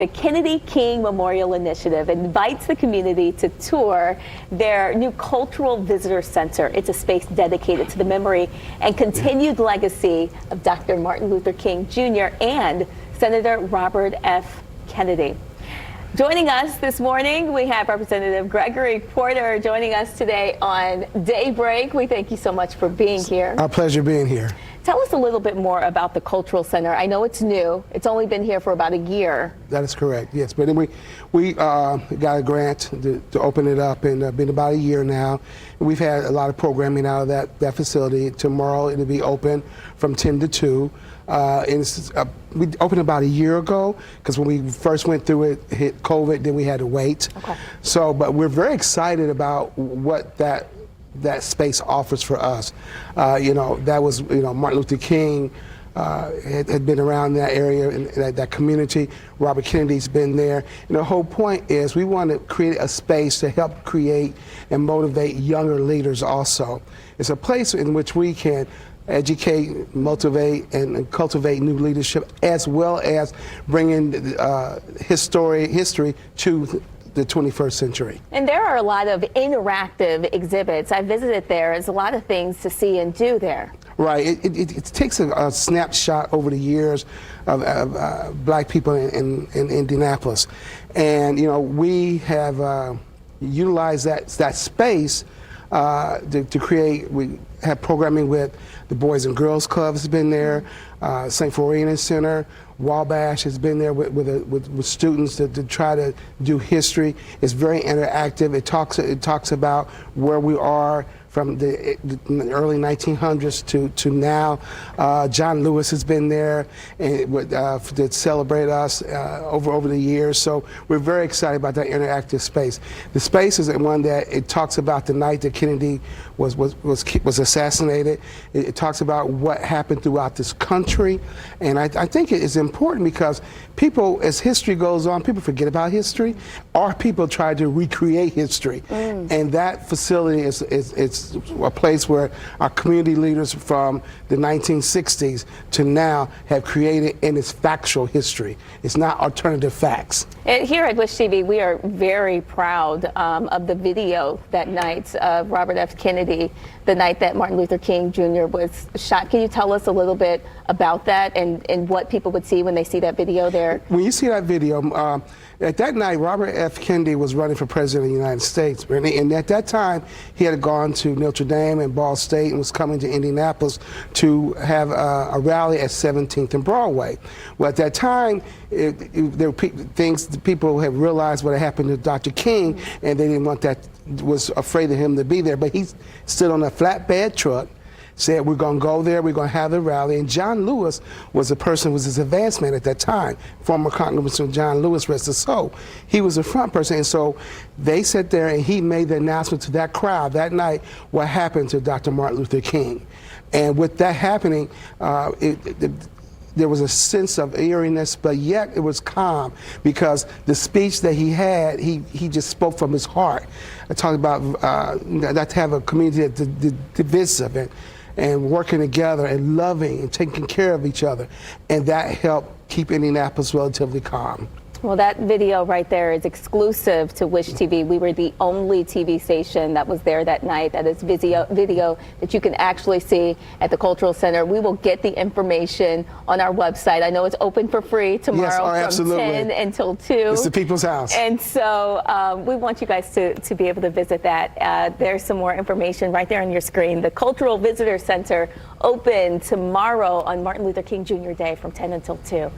The Kennedy King Memorial Initiative invites the community to tour their new Cultural Visitor Center. It's a space dedicated to the memory and continued legacy of Dr. Martin Luther King Jr. and Senator Robert F. Kennedy. Joining us this morning, we have Representative Gregory Porter joining us today on Daybreak. We thank you so much for being here. Our pleasure being here. Tell us a little bit more about the Cultural Center. I know it's new. It's only been here for about a year. That is correct, yes. But then we got a grant to open it up, and been about a year now. And we've had a lot of programming out of that facility. Tomorrow it'll be open from 10 to 2. We opened about a year ago, because when we first went through it, hit COVID, then we had to wait. Okay. But we're very excited about what that space offers for us. That was, Martin Luther King had been around that area and that community. Robert Kennedy's been there. And the whole point is we want to create a space to help create and motivate younger leaders also. It's a place in which we can educate, motivate, and cultivate new leadership, as well as bring in history to the 21st century. And there are a lot of interactive exhibits. I visited there. There's a lot of things to see and do there. Right. It takes a snapshot over the years of black people in Indianapolis. And, we have utilized that space to create. We have programming with the Boys and Girls Club has been there, St. Florina Center, Wabash has been there with students to try to do history. It's very interactive. It talks about where we are from the early 1900s to now. John Lewis has been there and to celebrate us over the years. So we're very excited about that interactive space. The space is one that it talks about the night that Kennedy was assassinated. It talks about what happened throughout this country, and I think it is important because people, as history goes on, people forget about history, or people try to recreate history. And that facility is a place where our community leaders from the 1960s to now have created, and it's factual history. It's not alternative facts. And here at Wish TV, we are very proud of the video that night of Robert F. Kennedy, the night that Martin Luther King Jr. was shot. Can you tell us a little bit about that and what people would see when they see that video there? When you see that video, at that night, Robert F. Kennedy was running for president of the United States. And at that time, he had gone to Notre Dame and Ball State and was coming to Indianapolis to have a rally at 17th and Broadway. Well, at that time, there were people had realized what had happened to Dr. King, and they didn't want that, was afraid of him to be there. But he stood on a flatbed truck, said, we're going to go there, we're going to have the rally. And John Lewis was his advance man at that time, former Congressman John Lewis, rest his soul. He was the front person. And so they sat there and he made the announcement to that crowd that night what happened to Dr. Martin Luther King. And with that happening, there was a sense of eeriness, but yet it was calm because the speech that he had, he just spoke from his heart. I talked about not to have a community that's divisive and working together and loving and taking care of each other. And that helped keep Indianapolis relatively calm. Well, that video right there is exclusive to Wish TV. We were the only TV station that was there that night. That is video that you can actually see at the Cultural Center. We will get the information on our website. I know it's open for free tomorrow from 10 until 2. It's the people's house. And so we want you guys to be able to visit that. There's some more information right there on your screen. The Cultural Visitor Center open tomorrow on Martin Luther King Jr. Day from 10 until 2.